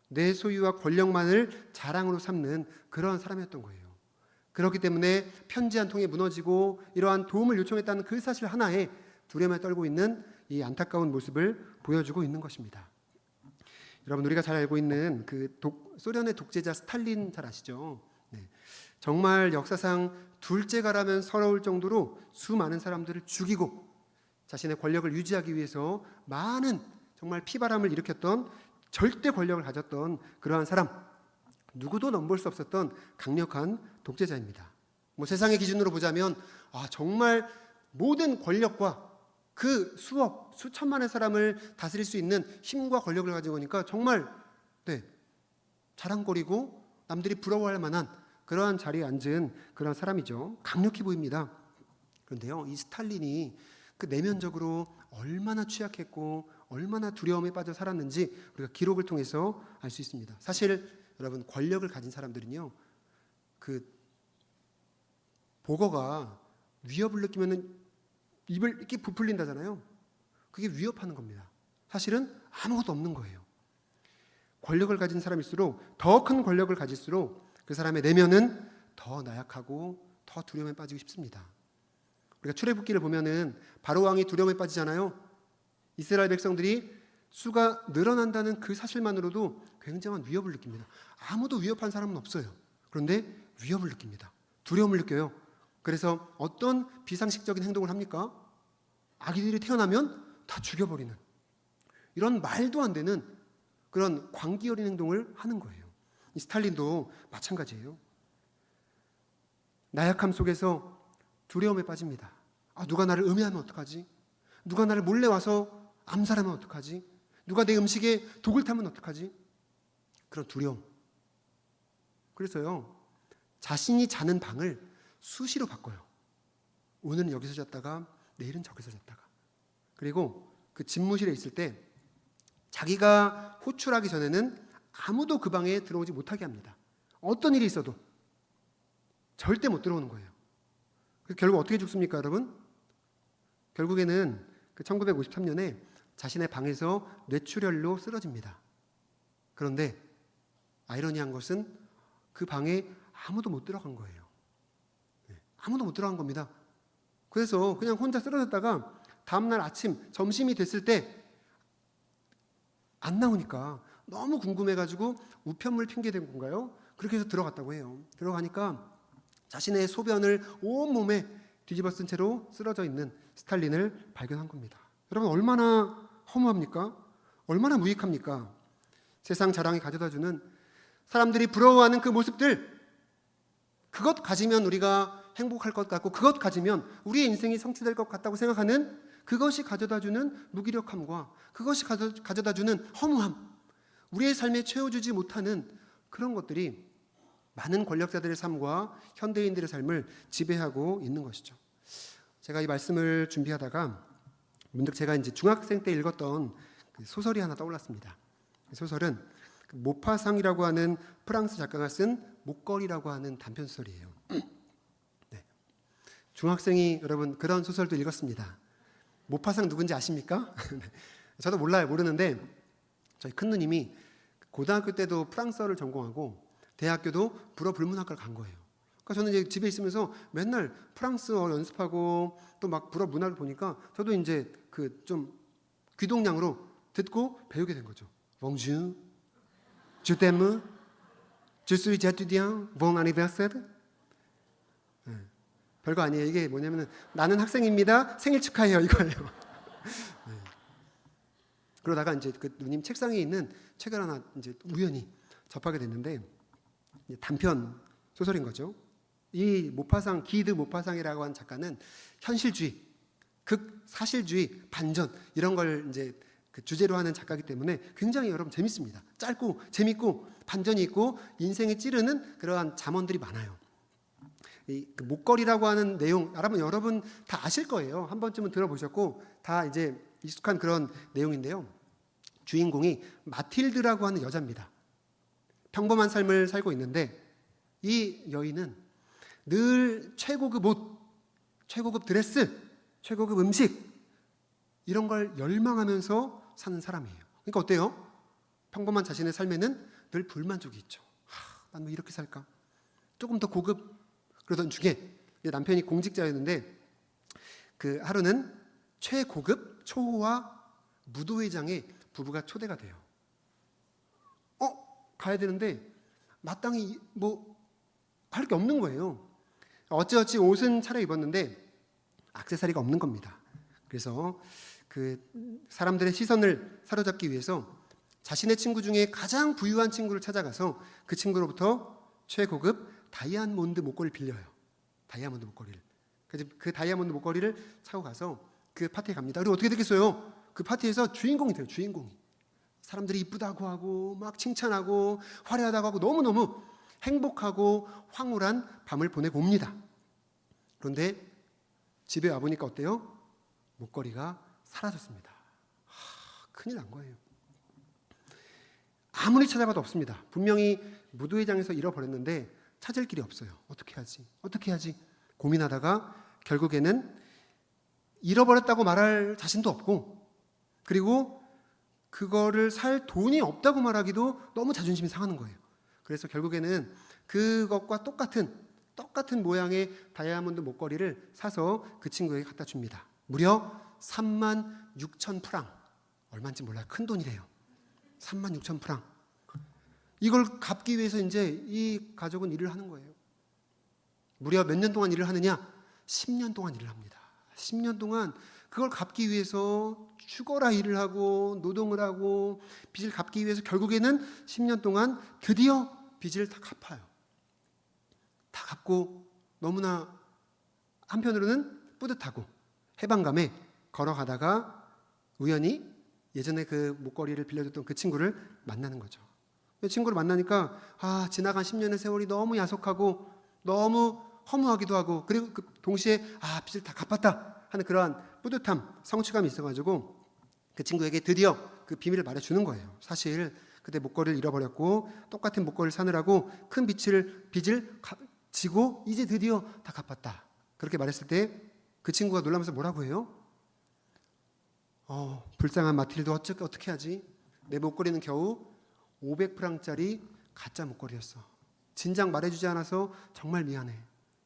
내 소유와 권력만을 자랑으로 삼는 그러한 사람이었던 거예요. 그렇기 때문에 편지 한 통에 무너지고 이러한 도움을 요청했다는 그 사실 하나에 두려움에 떨고 있는 이 안타까운 모습을 보여주고 있는 것입니다. 여러분 우리가 잘 알고 있는 소련의 독재자 스탈린 잘 아시죠? 네. 정말 역사상 둘째가라면 서러울 정도로 수많은 사람들을 죽이고 자신의 권력을 유지하기 위해서 많은 정말 피바람을 일으켰던 절대 권력을 가졌던 그러한 사람, 누구도 넘볼 수 없었던 강력한 독재자입니다. 세상의 기준으로 보자면 정말 모든 권력과 그 수천만의 사람을 다스릴 수 있는 힘과 권력을 가지고 오니까 정말 자랑거리고 남들이 부러워할 만한 그러한 자리에 앉은 그런 사람이죠. 강력해 보입니다. 그런데요, 이 스탈린이 그 내면적으로 얼마나 취약했고 얼마나 두려움에 빠져 살았는지 우리가 기록을 통해서 알 수 있습니다. 사실 여러분 권력을 가진 사람들은요, 그 보거가 위협을 느끼면은 입을 이렇게 부풀린다잖아요. 그게 위협하는 겁니다. 사실은 아무것도 없는 거예요. 권력을 가진 사람일수록 더 큰 권력을 가질수록 그 사람의 내면은 더 나약하고 더 두려움에 빠지고 싶습니다. 우리가 출애굽기를 보면은 바로 왕이 두려움에 빠지잖아요. 이스라엘 백성들이 수가 늘어난다는 그 사실만으로도 굉장한 위협을 느낍니다. 아무도 위협한 사람은 없어요. 그런데 위협을 느낍니다. 두려움을 느껴요. 그래서 어떤 비상식적인 행동을 합니까? 아기들이 태어나면 다 죽여버리는 이런 말도 안 되는 그런 광기 어린 행동을 하는 거예요. 이 스탈린도 마찬가지예요. 나약함 속에서 두려움에 빠집니다. 누가 나를 음해하면 어떡하지? 누가 나를 몰래 와서 암살하면 어떡하지? 누가 내 음식에 독을 타면 어떡하지? 그런 두려움. 그래서요, 자신이 자는 방을 수시로 바꿔요. 오늘은 여기서 잤다가 내일은 저기서 잤다가. 그리고 그 집무실에 있을 때 자기가 호출하기 전에는 아무도 그 방에 들어오지 못하게 합니다. 어떤 일이 있어도 절대 못 들어오는 거예요. 결국 어떻게 죽습니까, 여러분? 결국에는 1953년에 자신의 방에서 뇌출혈로 쓰러집니다. 그런데 아이러니한 것은 그 방에 아무도 못 들어간 거예요. 아무도 못 들어간 겁니다. 그래서 그냥 혼자 쓰러졌다가 다음날 아침 점심이 됐을 때 안 나오니까 너무 궁금해가지고 우편물 핑계댄 건가요? 그렇게 해서 들어갔다고 해요. 들어가니까 자신의 소변을 온몸에 뒤집어 쓴 채로 쓰러져 있는 스탈린을 발견한 겁니다. 여러분, 얼마나 허무합니까? 얼마나 무익합니까? 세상 자랑이 가져다주는 사람들이 부러워하는 그 모습들, 그것 가지면 우리가 행복할 것 같고 그것 가지면 우리의 인생이 성취될 것 같다고 생각하는 그것이 가져다주는 무기력함과 그것이 가져다주는 허무함, 우리의 삶에 채워주지 못하는 그런 것들이 많은 권력자들의 삶과 현대인들의 삶을 지배하고 있는 것이죠. 제가 이 말씀을 준비하다가 문득 제가 이제 중학생 때 읽었던 소설이 하나 떠올랐습니다. 소설은 모파상이라고 하는 프랑스 작가가 쓴 목걸이라고 하는 단편 소설이에요. 네. 중학생이 여러분 그런 소설도 읽었습니다. 모파상 누군지 아십니까? 저도 몰라요. 모르는데 저희 큰 누님이 고등학교 때도 프랑스어를 전공하고 대학교도 불어불문학과를 간 거예요. 그러니까 저는 이제 집에 있으면서 맨날 프랑스어 연습하고 또 막 불어문학을 보니까 저도 이제 그 좀 귀동냥으로 듣고 배우게 된 거죠. Bonjour, je t'aime, je suis étudiant, bon anniversaire. 네. 별거 아니에요. 이게 뭐냐면은 나는 학생입니다. 생일 축하해요. 이거예요. 네. 그러다가 이제 그 누님 책상에 있는 책을 하나 이제 우연히 접하게 됐는데 단편 소설인 거죠. 이 모파상 기드 모파상이라고 하는 작가는 현실주의, 극사실주의, 반전 이런 걸 이제 그 주제로 하는 작가이기 때문에 굉장히 여러분 재밌습니다. 짧고 재밌고 반전이 있고 인생에 찌르는 그러한 잠언들이 많아요. 이 그 목걸이라고 하는 내용 여러분 다 아실 거예요. 한 번쯤은 들어보셨고 다 이제 익숙한 그런 내용인데요. 주인공이 마틸드라고 하는 여자입니다. 평범한 삶을 살고 있는데 이 여인은 늘 최고급 옷, 최고급 드레스, 최고급 음식 이런 걸 열망하면서 사는 사람이에요. 그러니까 어때요? 평범한 자신의 삶에는 늘 불만족이 있죠. 난 왜 이렇게 살까? 조금 더 고급 그러던 중에 남편이 공직자였는데 그 하루는 최고급 초호화 무도회장에 부부가 초대가 돼요. 가야 되는데 마땅히 뭐 할 게 없는 거예요. 어찌어찌 옷은 차려입었는데 액세서리가 없는 겁니다. 그래서 그 사람들의 시선을 사로잡기 위해서 자신의 친구 중에 가장 부유한 친구를 찾아가서 그 친구로부터 최고급 다이아몬드 목걸이를 빌려요. 다이아몬드 목걸이를. 그래서 그 다이아몬드 목걸이를 차고 가서 그 파티에 갑니다. 그리고 어떻게 되겠어요? 그 파티에서 주인공이 돼요. 주인공이. 사람들이 이쁘다고 하고 막 칭찬하고 화려하다고 하고 너무너무 행복하고 황홀한 밤을 보내고 옵니다. 그런데 집에 와보니까 어때요? 목걸이가 사라졌습니다. 큰일 난 거예요. 아무리 찾아봐도 없습니다. 분명히 무도회장에서 잃어버렸는데 찾을 길이 없어요. 어떻게 하지? 고민하다가 결국에는 잃어버렸다고 말할 자신도 없고 그리고 그거를 살 돈이 없다고 말하기도 너무 자존심이 상하는 거예요. 그래서 결국에는 그것과 똑같은 모양의 다이아몬드 목걸이를 사서 그 친구에게 갖다 줍니다. 무려 36,000프랑. 얼마인지 몰라요. 큰 돈이래요. 36,000프랑. 이걸 갚기 위해서 이제 이 가족은 일을 하는 거예요. 무려 몇 년 동안 일을 하느냐? 10년 동안 일을 합니다. 10년 동안 그걸 갚기 위해서 죽어라 일을 하고 노동을 하고 빚을 갚기 위해서 결국에는 10년 동안 드디어 빚을 다 갚아요. 다 갚고 너무나 한편으로는 뿌듯하고 해방감에 걸어가다가 우연히 예전에 그 목걸이를 빌려줬던 그 친구를 만나는 거죠. 그 친구를 만나니까 지나간 10년의 세월이 너무 야속하고 너무 허무하기도 하고 그리고 그 동시에 빚을 다 갚았다 하는 그러한 뿌듯함, 성취감이 있어가지고 그 친구에게 드디어 그 비밀을 말해주는 거예요. 사실 그때 목걸이를 잃어버렸고 똑같은 목걸이를 사느라고 큰 빚을 지고 이제 드디어 다 갚았다. 그렇게 말했을 때 그 친구가 놀라면서 뭐라고 해요? 불쌍한 마틸드 어떻게 하지? 내 목걸이는 겨우 500프랑짜리 가짜 목걸이였어. 진작 말해주지 않아서 정말 미안해.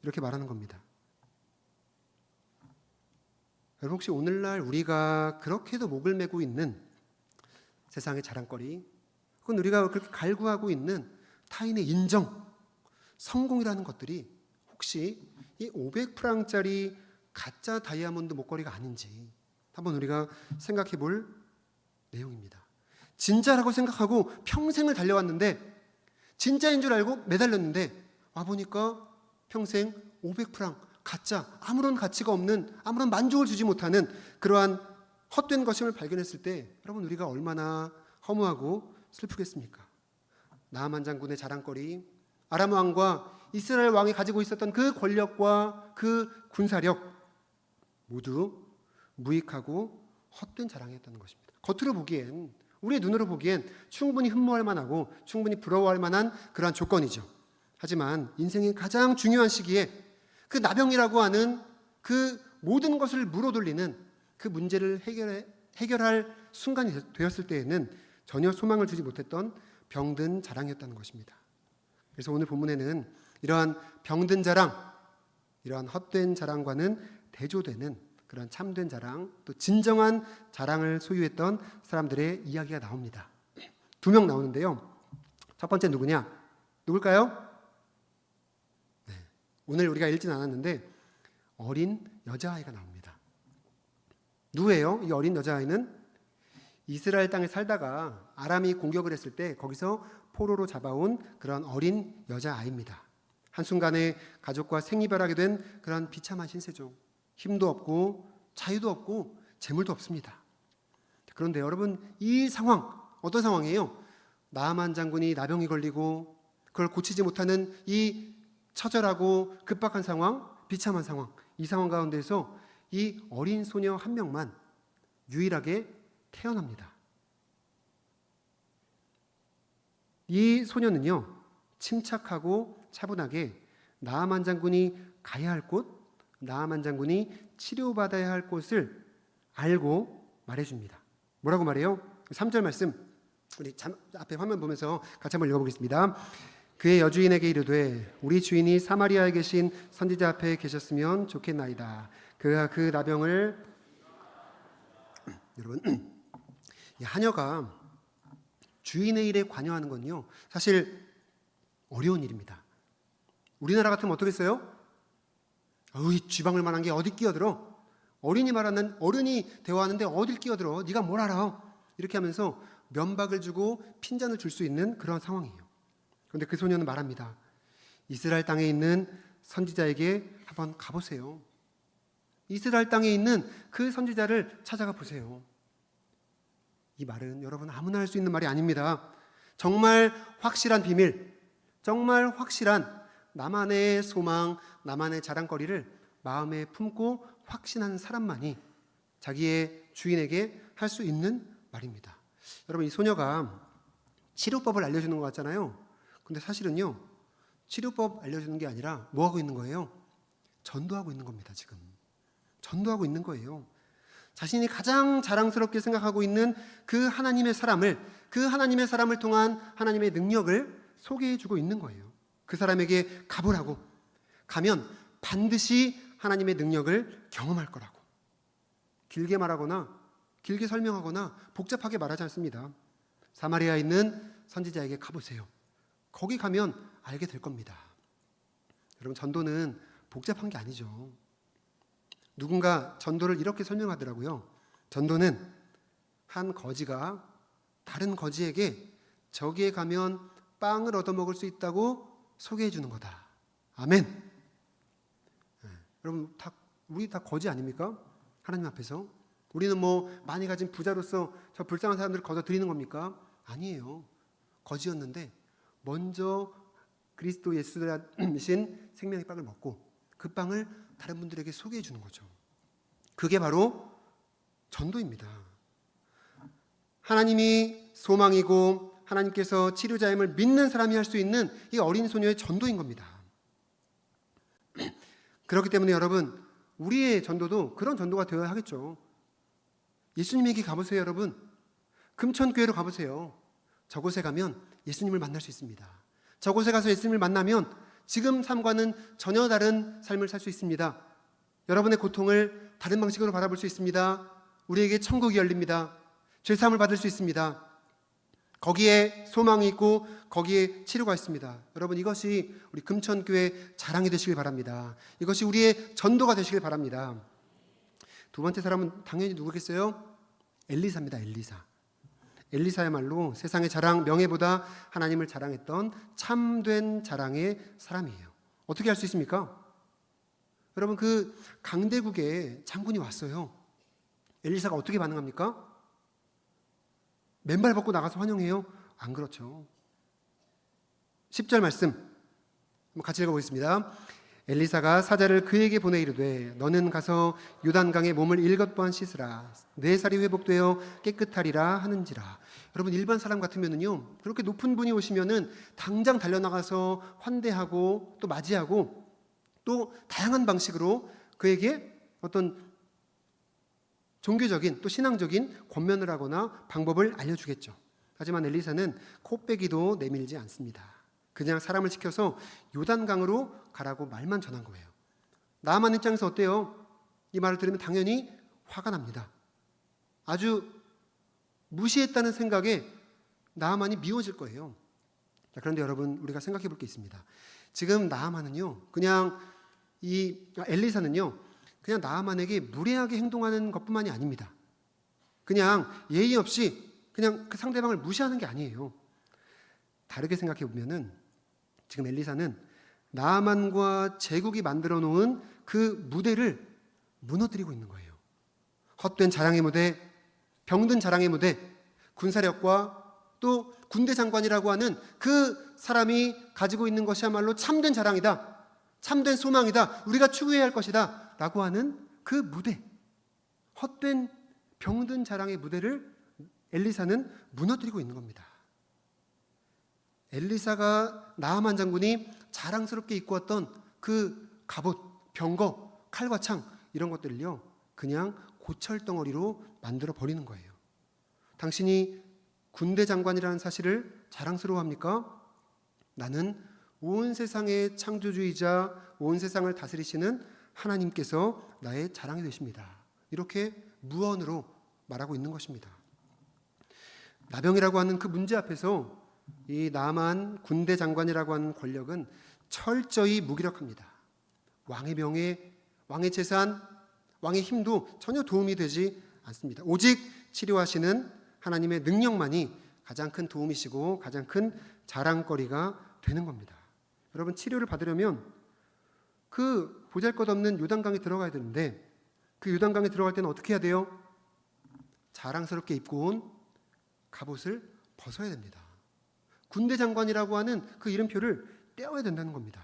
이렇게 말하는 겁니다. 여러분 혹시 오늘날 우리가 그렇게도 목을 메고 있는 세상의 자랑거리, 혹은 우리가 그렇게 갈구하고 있는 타인의 인정, 성공이라는 것들이 혹시 이 500프랑짜리 가짜 다이아몬드 목걸이가 아닌지 한번 우리가 생각해 볼 내용입니다. 진짜라고 생각하고 평생을 달려왔는데, 진짜인 줄 알고 매달렸는데 와보니까 평생 500프랑 가짜, 아무런 가치가 없는, 아무런 만족을 주지 못하는 그러한 헛된 것임을 발견했을 때 여러분 우리가 얼마나 허무하고 슬프겠습니까? 나아만 장군의 자랑거리, 아람 왕과 이스라엘 왕이 가지고 있었던 그 권력과 그 군사력 모두 무익하고 헛된 자랑이었다는 것입니다. 겉으로 보기엔, 우리의 눈으로 보기엔 충분히 흠모할 만하고 충분히 부러워할 만한 그러한 조건이죠. 하지만 인생의 가장 중요한 시기에 그 나병이라고 하는 그 모든 것을 물어돌리는 그 문제를 해결할 순간이 되었을 때에는 전혀 소망을 주지 못했던 병든 자랑이었다는 것입니다. 그래서 오늘 본문에는 이러한 병든 자랑, 이러한 헛된 자랑과는 대조되는 그런 참된 자랑, 또 진정한 자랑을 소유했던 사람들의 이야기가 나옵니다. 2명 나오는데요. 첫 번째 누구냐? 누굴까요? 네, 오늘 우리가 읽진 않았는데 어린 여자아이가 나옵니다. 누구예요? 이 어린 여자아이는 이스라엘 땅에 살다가 아람이 공격을 했을 때 거기서 포로로 잡아온 그런 어린 여자아이입니다. 한순간에 가족과 생이별하게 된 그런 비참한 신세죠. 힘도 없고 자유도 없고 재물도 없습니다. 그런데 여러분, 이 상황 어떤 상황이에요? 나아만 장군이 나병이 걸리고 그걸 고치지 못하는 이 처절하고 급박한 상황, 비참한 상황, 이 상황 가운데서 이 어린 소녀 한 명만 유일하게 태어납니다. 이 소녀는요, 침착하고 차분하게 나아만 장군이 가야 할 곳, 나아만 장군이 치료받아야 할 곳을 알고 말해줍니다. 뭐라고 말해요? 3절 말씀, 우리 앞에 화면 보면서 같이 한번 읽어보겠습니다. 그의 여주인에게 이르되 우리 주인이 사마리아에 계신 선지자 앞에 계셨으면 좋겠나이다. 그가 그 나병을 여러분, 이 하녀가 주인의 일에 관여하는 건요 사실 어려운 일입니다. 우리나라 같으면 어떻겠어요? 이 쥐방울 만한 게 어디 끼어들어? 어른이 대화하는데 어딜 끼어들어? 네가 뭘 알아? 이렇게 하면서 면박을 주고 핀잔을 줄 수 있는 그런 상황이에요. 그런데 그 소녀는 말합니다. 이스라엘 땅에 있는 선지자에게 한번 가보세요. 이스라엘 땅에 있는 그 선지자를 찾아가 보세요. 이 말은 여러분 아무나 할 수 있는 말이 아닙니다. 정말 확실한 비밀, 정말 확실한 나만의 소망, 나만의 자랑거리를 마음에 품고 확신하는 사람만이 자기의 주인에게 할 수 있는 말입니다. 여러분, 이 소녀가 치료법을 알려주는 것 같잖아요. 근데 사실은요, 치료법 알려주는 게 아니라 뭐 하고 있는 거예요? 전도하고 있는 겁니다. 지금 전도하고 있는 거예요. 자신이 가장 자랑스럽게 생각하고 있는 그 하나님의 사람을 통한 하나님의 능력을 소개해주고 있는 거예요. 그 사람에게 가보라고, 가면 반드시 하나님의 능력을 경험할 거라고. 길게 말하거나 길게 설명하거나 복잡하게 말하지 않습니다. 사마리아에 있는 선지자에게 가보세요. 거기 가면 알게 될 겁니다. 여러분, 전도는 복잡한 게 아니죠. 누군가 전도를 이렇게 설명하더라고요. 전도는 한 거지가 다른 거지에게 저기에 가면 빵을 얻어먹을 수 있다고 소개해 주는 거다. 아멘. 네. 여러분, 우리 다 거지 아닙니까? 하나님 앞에서. 우리는 뭐 많이 가진 부자로서 저 불쌍한 사람들을 거둬 드리는 겁니까? 아니에요. 거지였는데 먼저 그리스도 예수라신 생명의 빵을 먹고 그 빵을 다른 분들에게 소개해 주는 거죠. 그게 바로 전도입니다. 하나님이 소망이고 하나님께서 치료자임을 믿는 사람이 할 수 있는 이 어린 소녀의 전도인 겁니다. 그렇기 때문에 여러분, 우리의 전도도 그런 전도가 되어야 하겠죠. 예수님에게 가보세요. 여러분, 금천교회로 가보세요. 저곳에 가면 예수님을 만날 수 있습니다. 저곳에 가서 예수님을 만나면 지금 삶과는 전혀 다른 삶을 살 수 있습니다. 여러분의 고통을 다른 방식으로 바라볼 수 있습니다. 우리에게 천국이 열립니다. 죄사함을 받을 수 있습니다. 거기에 소망이 있고 거기에 치료가 있습니다. 여러분, 이것이 우리 금천교회 자랑이 되시길 바랍니다. 이것이 우리의 전도가 되시길 바랍니다. 두 번째 사람은 당연히 누구겠어요? 엘리사입니다. 엘리사야말로 세상의 자랑, 명예보다 하나님을 자랑했던 참된 자랑의 사람이에요. 어떻게 할 수 있습니까? 여러분, 그 강대국에 장군이 왔어요. 엘리사가 어떻게 반응합니까? 맨발 벗고 나가서 환영해요? 안 그렇죠. 10절 말씀 같이 읽어보겠습니다. 엘리사가 사자를 그에게 보내 이르되 너는 가서 요단강에 몸을 7번 씻으라. 내 살이 회복되어 깨끗하리라 하는지라. 여러분, 일반 사람 같으면은요, 그렇게 높은 분이 오시면은 당장 달려나가서 환대하고 또 맞이하고 또 다양한 방식으로 그에게 어떤 종교적인 또 신앙적인 권면을 하거나 방법을 알려주겠죠. 하지만 엘리사는 코빼기도 내밀지 않습니다. 그냥 사람을 시켜서 요단강으로 가라고 말만 전한 거예요. 나아만 입장에서 어때요? 이 말을 들으면 당연히 화가 납니다. 아주 무시했다는 생각에 나아만이 미워질 거예요. 자, 그런데 여러분, 우리가 생각해 볼 게 있습니다. 지금 나아만은요, 엘리사는요, 그냥 나아만에게 무례하게 행동하는 것뿐만이 아닙니다. 그냥 예의 없이 그냥 그 상대방을 무시하는 게 아니에요. 다르게 생각해 보면은 지금 엘리사는 나아만과 제국이 만들어 놓은 그 무대를 무너뜨리고 있는 거예요. 헛된 자랑의 무대, 병든 자랑의 무대, 군사력과 또 군대 장관이라고 하는 그 사람이 가지고 있는 것이야말로 참된 자랑이다, 참된 소망이다, 우리가 추구해야 할 것이다 라고 하는 그 무대, 헛된 병든 자랑의 무대를 엘리사는 무너뜨리고 있는 겁니다. 엘리사가 나아만 장군이 자랑스럽게 입고 왔던 그 갑옷, 병거, 칼과 창 이런 것들을요, 그냥 고철덩어리로 만들어 버리는 거예요. 당신이 군대 장관이라는 사실을 자랑스러워합니까? 나는 온 세상의 창조주이자 온 세상을 다스리시는 하나님께서 나의 자랑이 되십니다. 이렇게 무언으로 말하고 있는 것입니다. 나병이라고 하는 그 문제 앞에서 이 나아만 군대 장관이라고 하는 권력은 철저히 무기력합니다. 왕의 명예, 왕의 재산, 왕의 힘도 전혀 도움이 되지 않습니다. 오직 치료하시는 하나님의 능력만이 가장 큰 도움이시고 가장 큰 자랑거리가 되는 겁니다. 여러분, 치료를 받으려면 그 보잘것없는 요단강에 들어가야 되는데 그 요단강에 들어갈 때는 어떻게 해야 돼요? 자랑스럽게 입고 온 갑옷을 벗어야 됩니다. 군대 장관이라고 하는 그 이름표를 떼어야 된다는 겁니다.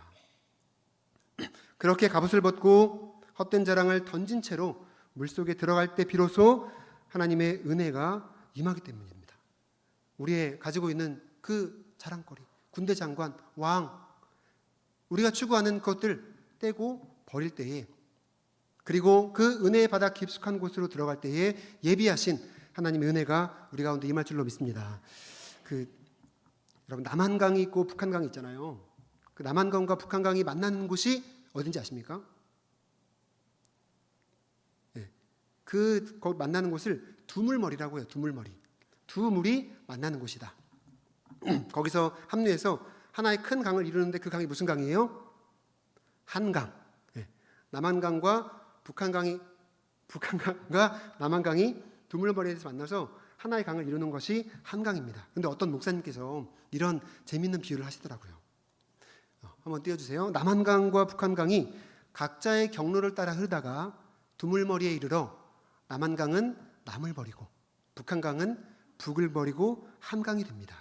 그렇게 갑옷을 벗고 헛된 자랑을 던진 채로 물속에 들어갈 때 비로소 하나님의 은혜가 임하기 때문입니다. 우리의 가지고 있는 그 자랑거리, 군대 장관, 왕, 우리가 추구하는 것들 떼고 버릴 때에, 그리고 그 은혜의 바다 깊숙한 곳으로 들어갈 때에 예비하신 하나님의 은혜가 우리 가운데 임할 줄로 믿습니다. 여러분, 남한강이 있고 북한강이 있잖아요. 그 남한강과 북한강이 만나는 곳이 어딘지 아십니까? 네. 거기 만나는 곳을 두물머리라고 해요. 두물머리. 두 물이 만나는 곳이다. 거기서 합류해서 하나의 큰 강을 이루는데 그 강이 무슨 강이에요? 한강. 네. 남한강과 북한강과 남한강이 두물머리에서 만나서 하나의 강을 이루는 것이 한강입니다. 그런데 어떤 목사님께서 이런 재밌는 비유를 하시더라고요. 한번 띄워주세요. 남한강과 북한강이 각자의 경로를 따라 흐르다가 두물머리에 이르러 남한강은 남을 버리고 북한강은 북을 버리고 한강이 됩니다.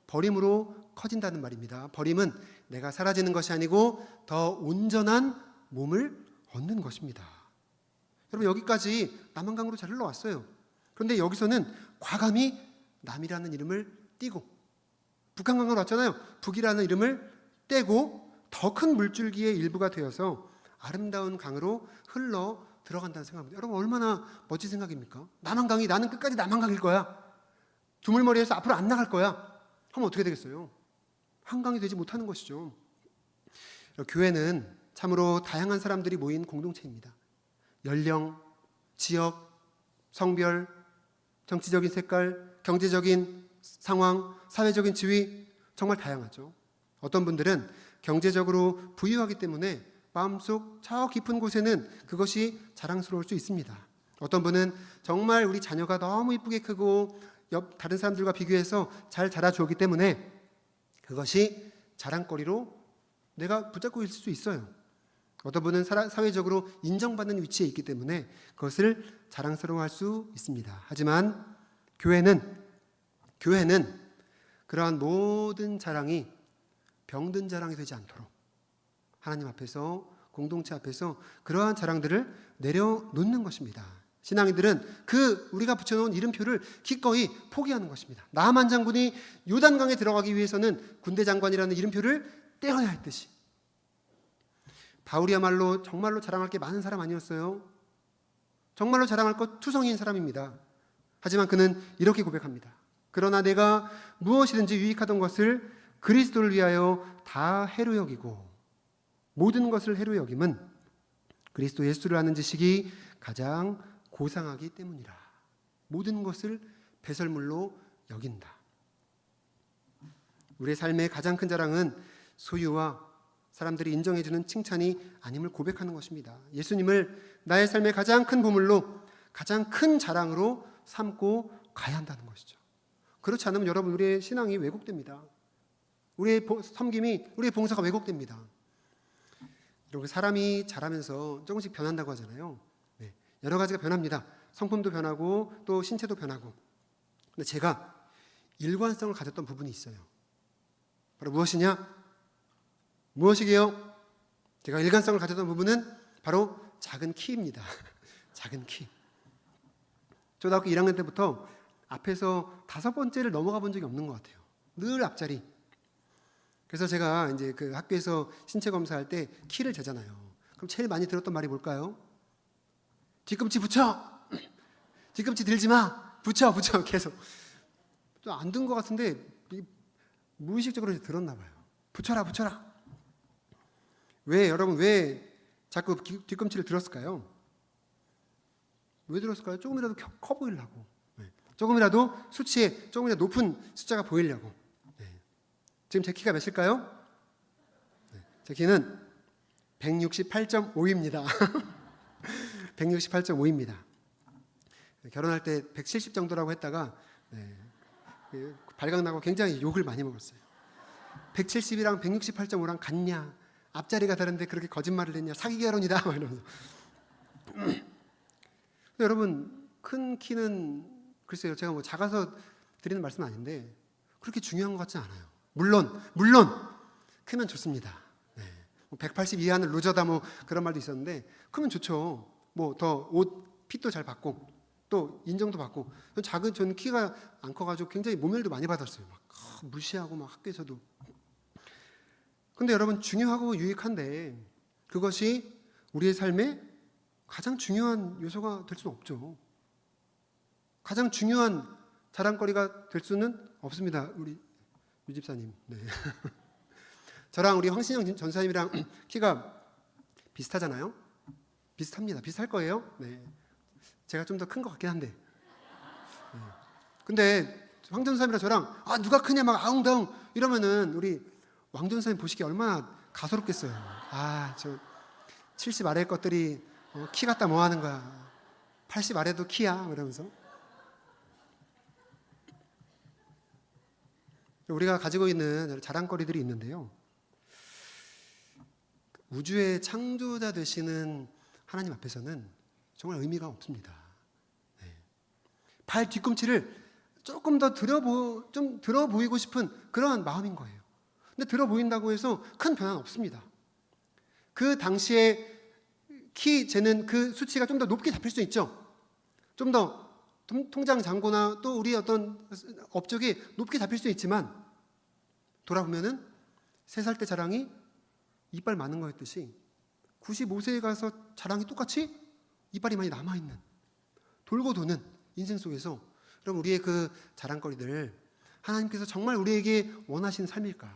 버림으로 커진다는 말입니다. 버림은 내가 사라지는 것이 아니고 더 온전한 몸을 얻는 것입니다. 여러분, 여기까지 남한강으로 잘 흘러왔어요. 그런데 여기서는 과감히 남이라는 이름을 띄고 북한강으로 왔잖아요. 북이라는 이름을 떼고 더 큰 물줄기의 일부가 되어서 아름다운 강으로 흘러 들어간다는 생각입니다. 여러분, 얼마나 멋진 생각입니까? 남한강이 나는 끝까지 남한강일 거야. 두물머리에서 앞으로 안 나갈 거야. 하면 어떻게 되겠어요? 한강이 되지 못하는 것이죠. 교회는 참으로 다양한 사람들이 모인 공동체입니다. 연령, 지역, 성별, 정치적인 색깔, 경제적인 상황, 사회적인 지위, 정말 다양하죠. 어떤 분들은 경제적으로 부유하기 때문에 마음속 저 깊은 곳에는 그것이 자랑스러울 수 있습니다. 어떤 분은 정말 우리 자녀가 너무 이쁘게 크고 다른 사람들과 비교해서 잘 자라주었기 때문에 그것이 자랑거리로 내가 붙잡고 있을 수 있어요. 어떤 분은 사회적으로 인정받는 위치에 있기 때문에 그것을 자랑스러워할 수 있습니다. 하지만 교회는 그러한 모든 자랑이 병든 자랑이 되지 않도록 하나님 앞에서, 공동체 앞에서 그러한 자랑들을 내려놓는 것입니다. 신앙인들은 우리가 붙여놓은 이름표를 기꺼이 포기하는 것입니다. 나만 장군이 요단강에 들어가기 위해서는 군대 장관이라는 이름표를 떼어야 했듯이, 바울이야말로 정말로 자랑할 게 많은 사람 아니었어요. 정말로 자랑할 것 투성이인 사람입니다. 하지만 그는 이렇게 고백합니다. 그러나 내가 무엇이든지 유익하던 것을 그리스도를 위하여 다 해로 여기고, 모든 것을 해로 여김은 그리스도 예수를 아는 지식이 가장 고상하기 때문이라. 모든 것을 배설물로 여긴다. 우리의 삶의 가장 큰 자랑은 소유와 사람들이 인정해주는 칭찬이 아님을 고백하는 것입니다. 예수님을 나의 삶의 가장 큰 보물로, 가장 큰 자랑으로 삼고 가야 한다는 것이죠. 그렇지 않으면 여러분, 우리의 신앙이 왜곡됩니다. 우리의 섬김이, 우리의 봉사가 왜곡됩니다. 여러분, 사람이 자라면서 조금씩 변한다고 하잖아요. 네, 여러 가지가 변합니다. 성품도 변하고 또 신체도 변하고. 근데 제가 일관성을 가졌던 부분이 있어요. 바로 무엇이게요? 제가 일관성을 가졌던 부분은 바로 작은 키입니다. 작은 키. 초등학교 1학년 때부터 앞에서 5번째를 넘어가 본 적이 없는 것 같아요. 늘 앞자리. 그래서 제가 이제 그 학교에서 신체 검사할 때 키를 재잖아요. 그럼 제일 많이 들었던 말이 뭘까요? 뒤꿈치 붙여! 뒤꿈치 들지 마! 붙여! 계속. 좀 안 든 것 같은데 무의식적으로 들었나 봐요. 붙여라! 여러분, 왜 자꾸 뒤꿈치를 들었을까요? 왜 들었을까요? 조금이라도 커 보이려고. 네. 조금이라도 수치에 조금이라도 높은 숫자가 보이려고. 네. 지금 제 키가 몇일까요? 네. 제 키는 168.5입니다. 168.5입니다. 결혼할 때 170 정도라고 했다가 발각나고 굉장히 욕을 많이 먹었어요. 170이랑 168.5랑 같냐? 앞자리가 다른데 그렇게 거짓말을 했냐? 사기 결혼이다. 이러면서. 여러분, 큰 키는 글쎄요, 제가 뭐 작아서 드리는 말씀은 아닌데 그렇게 중요한 것 같지 않아요. 물론 크면 좋습니다. 네. 180 이하는 루저다 뭐 그런 말도 있었는데 크면 좋죠. 뭐 더 옷 핏도 잘 받고 또 인정도 받고. 저는 키가 안 커가지고 굉장히 모멸도 많이 받았어요. 막 무시하고 막 학교에서도. 근데 여러분, 중요하고 유익한데 그것이 우리의 삶에 가장 중요한 요소가 될 수는 없죠. 가장 중요한 자랑거리가 될 수는 없습니다. 우리 유 집사님. 네. 저랑 우리 황신영 전사님이랑 키가 비슷하잖아요. 비슷합니다. 비슷할 거예요. 네. 제가 좀 더 큰 것 같긴 한데. 네. 근데 황 전사님이랑 저랑 누가 크냐 막 아웅다웅 이러면은 우리 왕 전사님 보시기에 얼마나 가소롭겠어요. 저 70 아래 것들이 키 갖다 뭐 하는 거야. 80 아래도 키야. 이러면서. 우리가 가지고 있는 자랑거리들이 있는데요. 우주의 창조자 되시는 하나님 앞에서는 정말 의미가 없습니다. 네. 발 뒤꿈치를 조금 더 좀 들어 보이고 싶은 그런 마음인 거예요. 근데 들어 보인다고 해서 큰 변화는 없습니다. 그 당시에 키 재는 그 수치가 좀 더 높게 잡힐 수 있죠. 좀 더 통장 잔고나 또 우리 어떤 업적이 높게 잡힐 수 있지만 돌아보면은 3살 때 자랑이 이빨 많은 거였듯이 95세에 가서 자랑이 똑같이 이빨이 많이 남아있는, 돌고 도는 인생 속에서 그럼 우리의 그 자랑거리들 하나님께서 정말 우리에게 원하시는 삶일까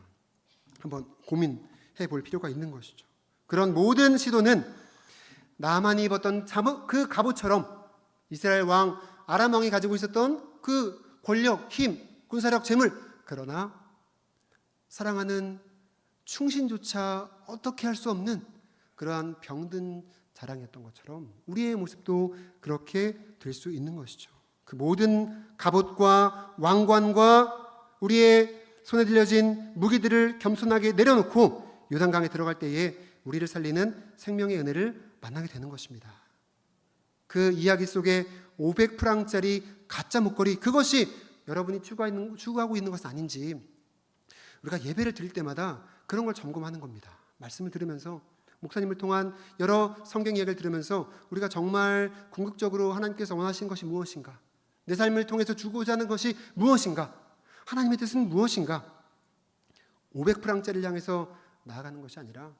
한번 고민해 볼 필요가 있는 것이죠. 그런 모든 시도는 나만이 입었던 그 갑옷처럼 이스라엘 왕 아람 왕이 가지고 있었던 그 권력, 힘, 군사력, 재물, 그러나 사랑하는 충신조차 어떻게 할 수 없는 그러한 병든 자랑이었던 것처럼 우리의 모습도 그렇게 될 수 있는 것이죠. 그 모든 갑옷과 왕관과 우리의 손에 들려진 무기들을 겸손하게 내려놓고 요단강에 들어갈 때에 우리를 살리는 생명의 은혜를 만나게 되는 것입니다. 그 이야기 속에 500프랑짜리 가짜 목걸이, 그것이 여러분이 추구하고 있는 것은 아닌지 우리가 예배를 드릴 때마다 그런 걸 점검하는 겁니다. 말씀을 들으면서, 목사님을 통한 여러 성경 이야기를 들으면서 우리가 정말 궁극적으로 하나님께서 원하시는 것이 무엇인가, 내 삶을 통해서 주고자 하는 것이 무엇인가, 하나님의 뜻은 무엇인가, 500프랑짜리를 향해서 나아가는 것이 아니라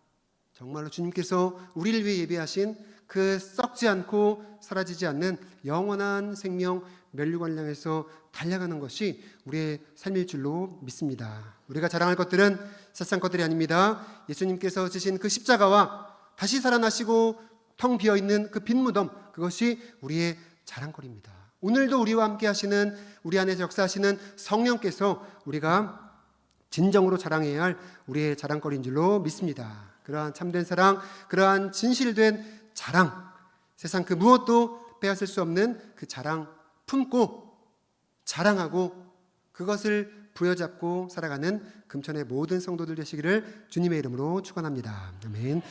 정말로 주님께서 우리를 위해 예비하신 그 썩지 않고 사라지지 않는 영원한 생명 면류관을 향해서 달려가는 것이 우리의 삶일 줄로 믿습니다. 우리가 자랑할 것들은 세상 것들이 아닙니다. 예수님께서 지신 그 십자가와 다시 살아나시고 텅 비어있는 그 빈 무덤, 그것이 우리의 자랑거리입니다. 오늘도 우리와 함께 하시는, 우리 안에서 역사하시는 성령께서 우리가 진정으로 자랑해야 할 우리의 자랑거리인 줄로 믿습니다. 그러한 참된 사랑, 그러한 진실된 자랑, 세상 그 무엇도 빼앗을 수 없는 그 자랑 품고 자랑하고 그것을 부여잡고 살아가는 금천의 모든 성도들 되시기를 주님의 이름으로 축원합니다. 아멘.